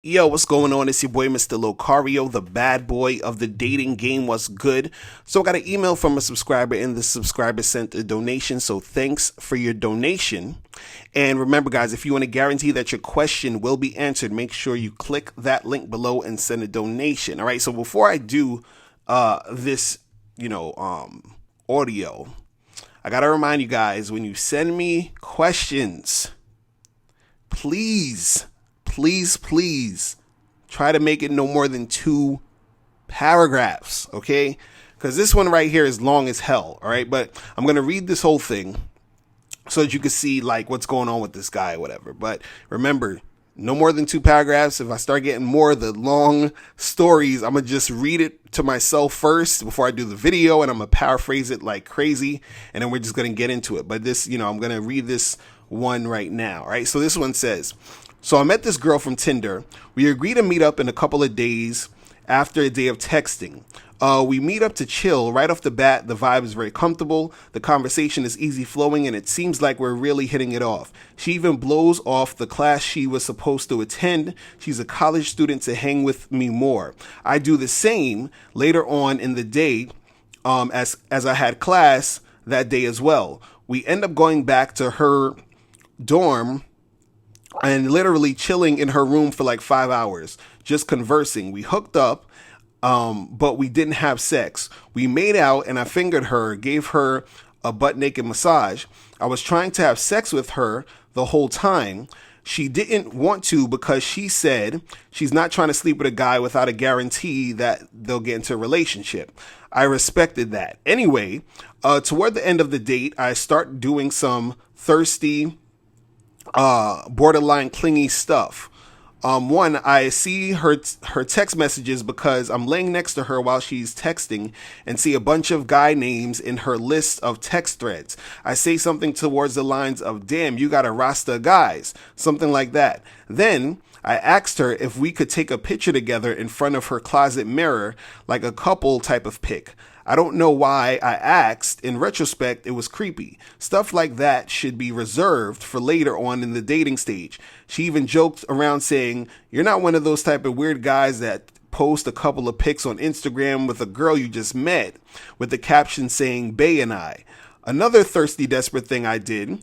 Yo, what's going on? It's your boy, Mr. Locario, the bad boy of the dating game. What's good? So I got an email from a subscriber, and the subscriber sent a donation. So thanks for your donation. And remember, guys, if you want to guarantee that your question will be answered, make sure you click that link below and send a donation. All right. So before I do this, audio, I gotta remind you guys, when you send me questions, please try to make it no more than 2 paragraphs, okay? Because this one right here is long as hell, all right? But I'm going to read this whole thing so that you can see like what's going on with this guy or whatever. But remember, no more than 2 paragraphs. If I start getting more of the long stories, I'm going to just read it to myself first before I do the video, and I'm going to paraphrase it like crazy, and then we're just going to get into it. But this, I'm going to read this one right now, all right? So this one says, so I met this girl from Tinder. We agreed to meet up in a couple of days after a day of texting. We meet up to chill. Right off the bat, the vibe is very comfortable. The conversation is easy flowing, and it seems like we're really hitting it off. She even blows off the class she was supposed to attend. She's a college student to hang with me more. I do the same later on in the day, as I had class that day as well. We end up going back to her dorm and literally chilling in her room for like 5 hours, just conversing. We hooked up, but we didn't have sex. We made out, and I fingered her, gave her a butt naked massage. I was trying to have sex with her the whole time. She didn't want to because she said she's not trying to sleep with a guy without a guarantee that they'll get into a relationship. I respected that. Anyway, toward the end of the date, I start doing some thirsty, borderline clingy stuff. One, I see her text messages because I'm laying next to her while she's texting and see a bunch of guy names in her list of text threads. I say something towards the lines of, damn, you got a Rasta guys, something like that. Then I asked her if we could take a picture together in front of her closet mirror, like a couple type of pic. I don't know why I asked. In retrospect, it was creepy. Stuff like that should be reserved for later on in the dating stage. She even joked around saying, you're not one of those type of weird guys that post a couple of pics on Instagram with a girl you just met, with the caption saying, Bay and I. Another thirsty, desperate thing I did,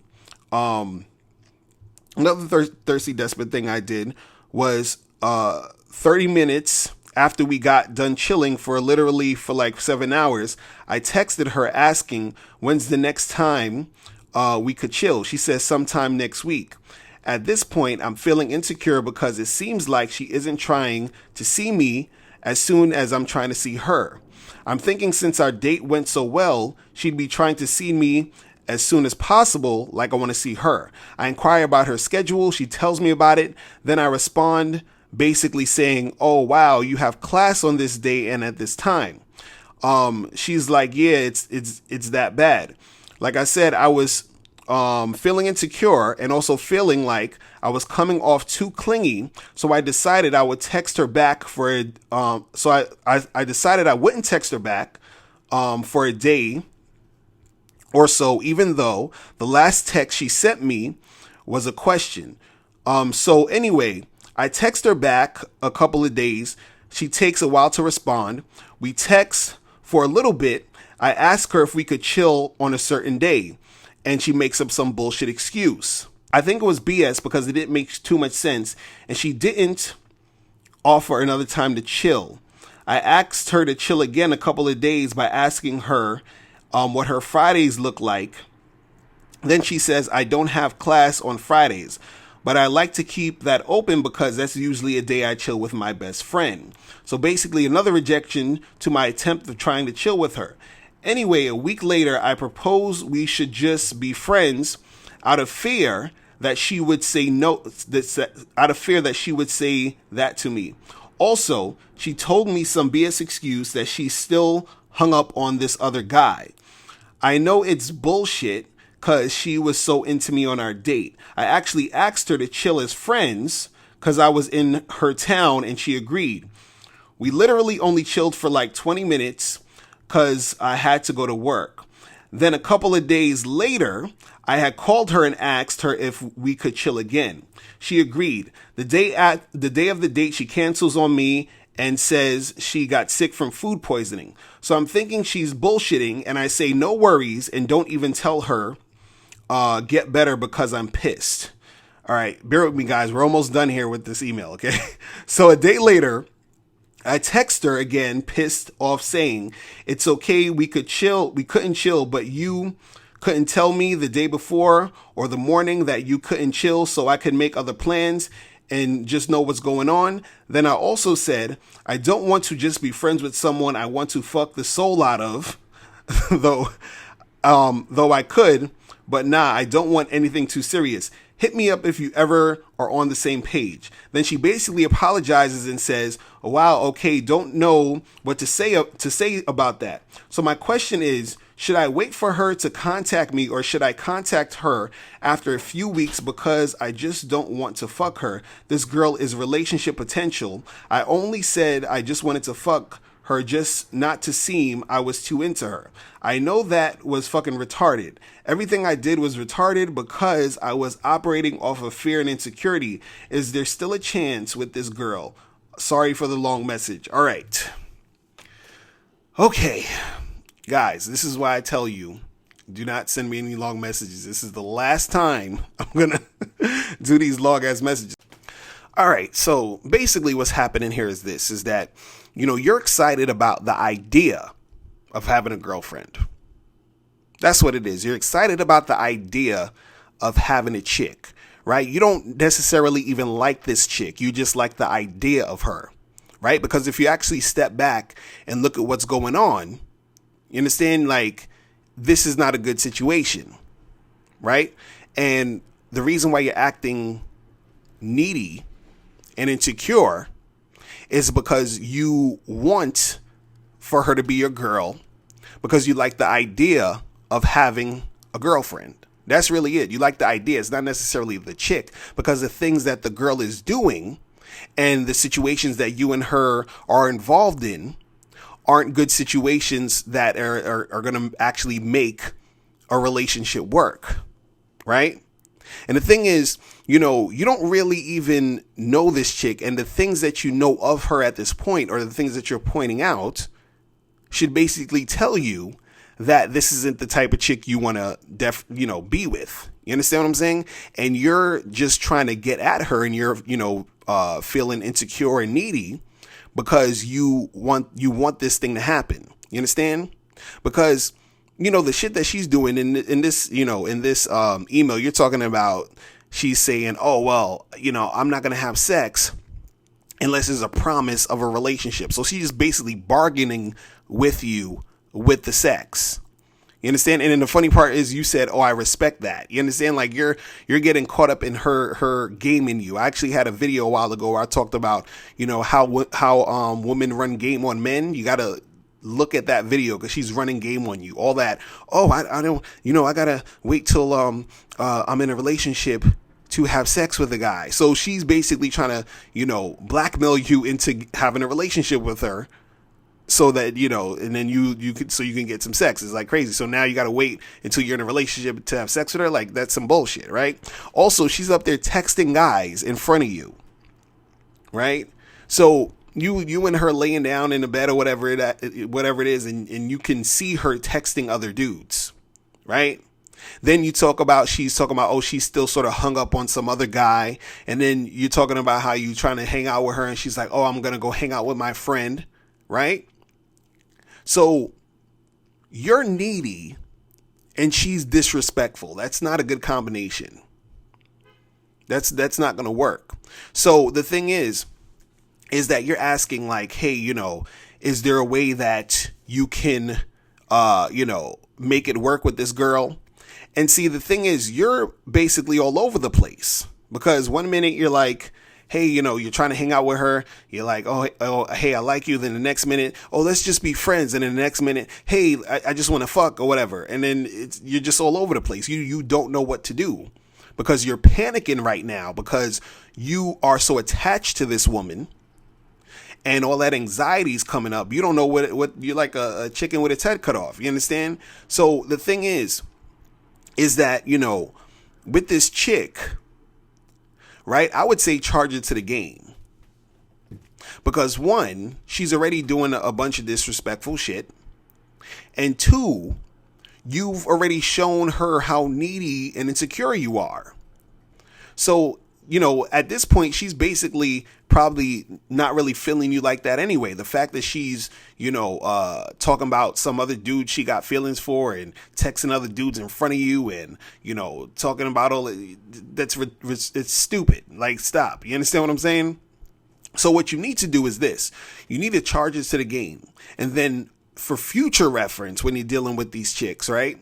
was 30 minutes after we got done chilling for like 7 hours, I texted her asking when's the next time we could chill. She says sometime next week. At this point, I'm feeling insecure because it seems like she isn't trying to see me as soon as I'm trying to see her. I'm thinking since our date went so well, she'd be trying to see me as soon as possible, like I want to see her. I inquire about her schedule. She tells me about it. Then I respond basically saying, oh, wow, you have class on this day and at this time. She's like, yeah, it's that bad. Like I said, I was feeling insecure and also feeling like I was coming off too clingy. So I decided I would text her back for I decided I wouldn't text her back for a day or so, even though the last text she sent me was a question. So anyway, I text her back a couple of days. She takes a while to respond. We text for a little bit. I ask her if we could chill on a certain day, and she makes up some bullshit excuse. I think it was BS because it didn't make too much sense, and she didn't offer another time to chill. I asked her to chill again a couple of days by asking her what her Fridays look like. Then she says, I don't have class on Fridays, but I like to keep that open because that's usually a day I chill with my best friend. So basically another rejection to my attempt of trying to chill with her. Anyway, a week later, I propose we should just be friends out of fear that she would say no, out of fear that she would say that to me. Also, she told me some BS excuse that she's still hung up on this other guy. I know it's bullshit because she was so into me on our date. I actually asked her to chill as friends because I was in her town and she agreed. We literally only chilled for like 20 minutes because I had to go to work. Then a couple of days later, I had called her and asked her if we could chill again. She agreed. The day of the date, she cancels on me and says she got sick from food poisoning. So I'm thinking she's bullshitting, and I say no worries and don't even tell her get better because I'm pissed. All right, bear with me, guys. We're almost done here with this email, okay? So a day later, I text her again, pissed off, saying, it's okay, we couldn't chill, but you couldn't tell me the day before or the morning that you couldn't chill so I could make other plans and just know what's going on. Then I also said, I don't want to just be friends with someone I want to fuck the soul out of, though I could, but nah, I don't want anything too serious. Hit me up if you ever are on the same page. Then she basically apologizes and says, oh, wow, okay, don't know what to say about that. So my question is, should I wait for her to contact me or should I contact her after a few weeks because I just don't want to fuck her? This girl is relationship potential. I only said I just wanted to fuck her just not to seem I was too into her. I know that was fucking retarded. Everything I did was retarded because I was operating off of fear and insecurity. Is there still a chance with this girl? Sorry for the long message. All right. Okay. Guys, this is why I tell you, do not send me any long messages. This is the last time I'm going to do these long ass messages. All right. So basically what's happening here is this, is that, you're excited about the idea of having a girlfriend. That's what it is. You're excited about the idea of having a chick, right? You don't necessarily even like this chick. You just like the idea of her, right? Because if you actually step back and look at what's going on, you understand, like, this is not a good situation, right? And the reason why you're acting needy and insecure is because you want for her to be your girl, because you like the idea of having a girlfriend. That's really it. You like the idea. It's not necessarily the chick, because the things that the girl is doing and the situations that you and her are involved in aren't good situations that are going to actually make a relationship work, right? And the thing is, you don't really even know this chick, and the things that you know of her at this point, or the things that you're pointing out, should basically tell you that this isn't the type of chick you want to be with. You understand what I'm saying? And you're just trying to get at her, and you're, feeling insecure and needy because you want this thing to happen. You understand? Because the shit that she's doing in this email, you're talking about, she's saying, oh, well, I'm not going to have sex unless there's a promise of a relationship. So she's basically bargaining with you with the sex. You understand? And then the funny part is you said, oh, I respect that. You understand? Like you're getting caught up in her gaming you. I actually had a video a while ago where I talked about, how women run game on men. You got to look at that video because she's running game on you. All that. Oh, I don't, I got to wait till I'm in a relationship to have sex with a guy. So she's basically trying to, blackmail you into having a relationship with her so that, and then you can get some sex. It's like crazy. So now you got to wait until you're in a relationship to have sex with her. Like that's some bullshit, right? Also, she's up there texting guys in front of you, right? So you and her laying down in the bed or whatever it is, and you can see her texting other dudes, right? Then she's talking about, oh, she's still sort of hung up on some other guy. And then you're talking about how you trying to hang out with her, and she's like, oh, I'm going to go hang out with my friend, right? So you're needy and she's disrespectful. That's not a good combination. That's not going to work. So the thing is that you're asking like, hey, is there a way that you can, make it work with this girl? And see, the thing is, you're basically all over the place, because 1 minute you're like, hey, you're trying to hang out with her. You're like, oh, hey, I like you. Then the next minute, oh, let's just be friends. And then the next minute, hey, I just want to fuck or whatever. And then you're just all over the place. You don't know what to do because you're panicking right now because you are so attached to this woman and all that anxiety is coming up. You don't know what you're like a chicken with its head cut off. You understand? So the thing is, is that, with this chick, right, I would say charge it to the game. Because one, she's already doing a bunch of disrespectful shit. And two, you've already shown her how needy and insecure you are. So, at this point, she's basically probably not really feeling you like that anyway. The fact that she's, talking about some other dude she got feelings for and texting other dudes in front of you and, talking about all it's stupid. Like, stop. You understand what I'm saying? So what you need to do is this. You need to charge it to the game. And then for future reference, when you're dealing with these chicks, right?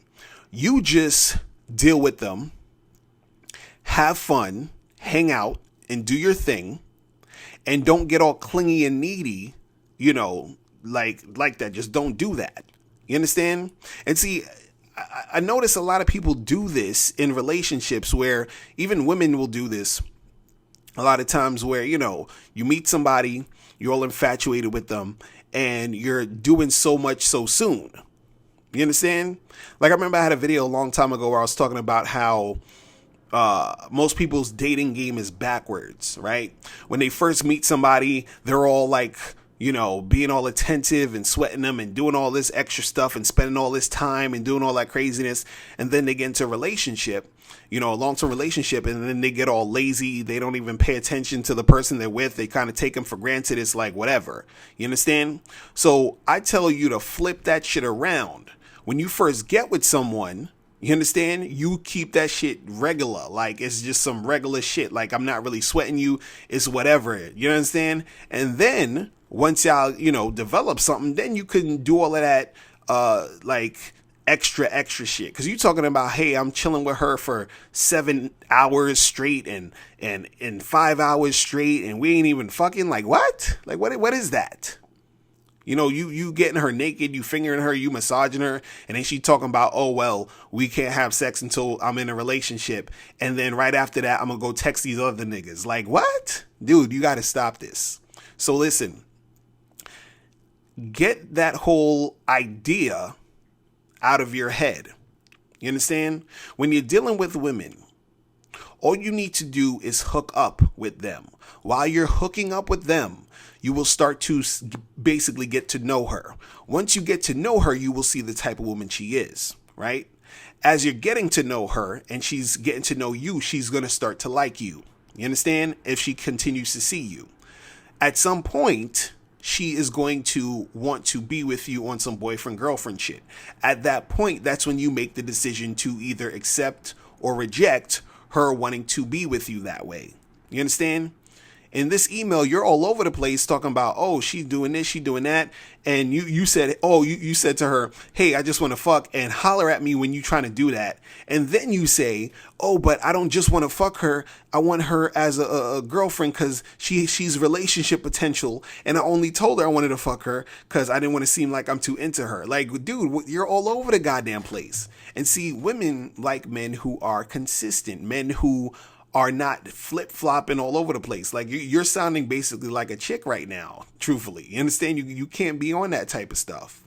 You just deal with them, have fun, hang out, and do your thing, and don't get all clingy and needy, like that. Just don't do that. You understand? And see, I notice a lot of people do this in relationships where even women will do this a lot of times where, you meet somebody, you're all infatuated with them, and you're doing so much so soon. You understand? Like, I remember I had a video a long time ago where I was talking about how most people's dating game is backwards, right? When they first meet somebody, they're all like, being all attentive and sweating them and doing all this extra stuff and spending all this time and doing all that craziness. And then they get into a relationship, a long-term relationship, and then they get all lazy. They don't even pay attention to the person they're with. They kind of take them for granted. It's like, whatever. You understand? So I tell you to flip that shit around. When you first get with someone, you understand? You keep that shit regular. Like, it's just some regular shit. Like, I'm not really sweating you. It's whatever. You understand? And then once y'all, develop something, then you can do all of that, like extra shit. Cause you talking about, hey, I'm chilling with her for 7 hours straight and 5 hours straight. And we ain't even fucking. Like, what? Like, what is that? You getting her naked, you fingering her, you massaging her, and then she talking about, oh, well, we can't have sex until I'm in a relationship. And then right after that, I'm going to go text these other niggas. Like, what? Dude, you got to stop this. So listen, get that whole idea out of your head. You understand? When you're dealing with women, all you need to do is hook up with them. While you're hooking up with them, you will start to basically get to know her. Once you get to know her, you will see the type of woman she is, right? As you're getting to know her and she's getting to know you, she's going to start to like you. You understand? If she continues to see you. At some point, she is going to want to be with you on some boyfriend-girlfriend shit. At that point, that's when you make the decision to either accept or reject her wanting to be with you that way. You understand? In this email, you're all over the place talking about, oh, she's doing this, she's doing that. And you said, oh, you said to her, hey, I just want to fuck, and holler at me when you trying to do that. And then you say, oh, but I don't just want to fuck her. I want her as a girlfriend because she's relationship potential. And I only told her I wanted to fuck her because I didn't want to seem like I'm too into her. Like, dude, you're all over the goddamn place. And see, women like men who are consistent, men who are not flip-flopping all over the place. Like, you're sounding basically like a chick right now, truthfully. You understand? You can't be on that type of stuff.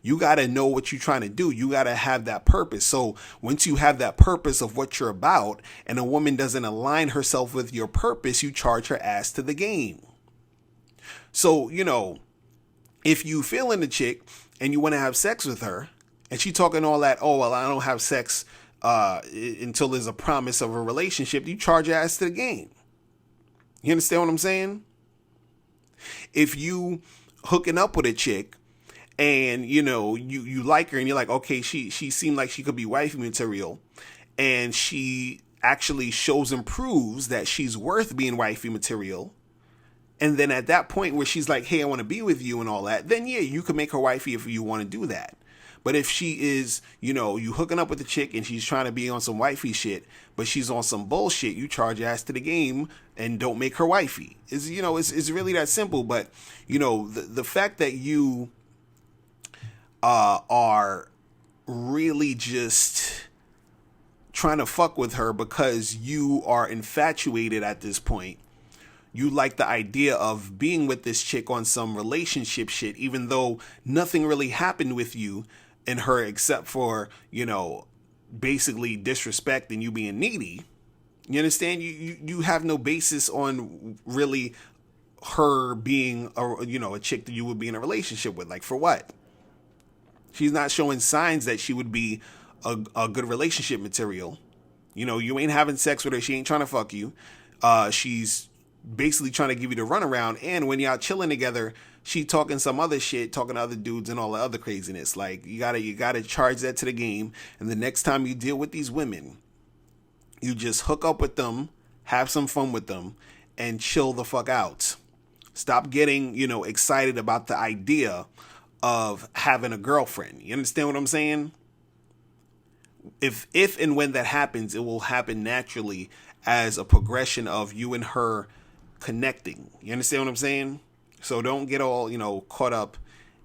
You got to know what you're trying to do. You got to have that purpose. So once you have that purpose of what you're about and a woman doesn't align herself with your purpose, you charge her ass to the game. So, if you feel in the chick and you want to have sex with her and she talking all that, oh, well, I don't have sex until there's a promise of a relationship, you charge your ass to the game. You understand what I'm saying? If you hooking up with a chick and you like her and you're like, okay, she seemed like she could be wifey material, and she actually shows and proves that she's worth being wifey material, and then at that point where she's like, hey, I want to be with you and all that, then yeah, you can make her wifey if you want to do that. But if she is, you hooking up with the chick and she's trying to be on some wifey shit, but she's on some bullshit, you charge your ass to the game and don't make her wifey. It's really that simple. But, the fact that you are really just trying to fuck with her because you are infatuated at this point. You like the idea of being with this chick on some relationship shit, even though nothing really happened with you and her except for, basically disrespect and you being needy. You understand? You have no basis on really her being a chick that you would be in a relationship with. Like, for what? She's not showing signs that she would be a good relationship material. You ain't having sex with her. She ain't trying to fuck you. She's basically trying to give you the runaround. And when y'all chilling together, she talking some other shit, talking to other dudes and all the other craziness. Like, you gotta charge that to the game. And the next time you deal with these women, you just hook up with them, have some fun with them, and chill the fuck out. Stop getting, excited about the idea of having a girlfriend. You understand what I'm saying? If and when that happens, it will happen naturally as a progression of you and her connecting. You understand what I'm saying? So don't get all, caught up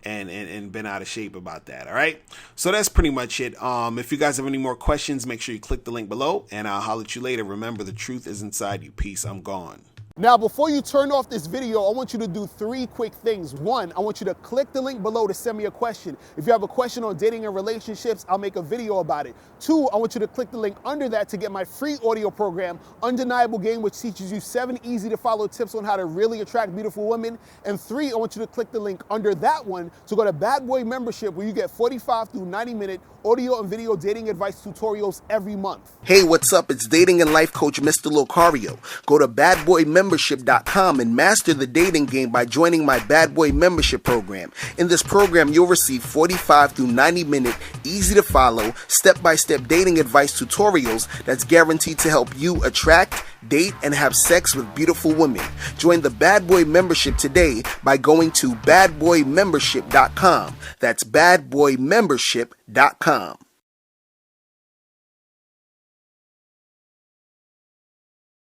and been out of shape about that. All right. So that's pretty much it. If you guys have any more questions, make sure you click the link below and I'll holler at you later. Remember, the truth is inside you. Peace. I'm gone. Now, before you turn off this video, I want you to do 3 quick things. 1, I want you to click the link below to send me a question. If you have a question on dating and relationships, I'll make a video about it. 2, I want you to click the link under that to get my free audio program, Undeniable Game, which teaches you 7 easy to follow tips on how to really attract beautiful women. And 3, I want you to click the link under that one to go to Bad Boy Membership, where you get 45 through 90-minute audio and video dating advice tutorials every month. Hey, what's up? It's dating and life coach Mr. Locario. Go to badboymembership.com and master the dating game by joining my Bad Boy Membership program. In this program, you'll receive 45 through 90-minute, easy to follow, step-by-step dating advice tutorials that's guaranteed to help you attract, date, and have sex with beautiful women. Join the Bad Boy Membership today by going to badboymembership.com. That's badboymembership.com.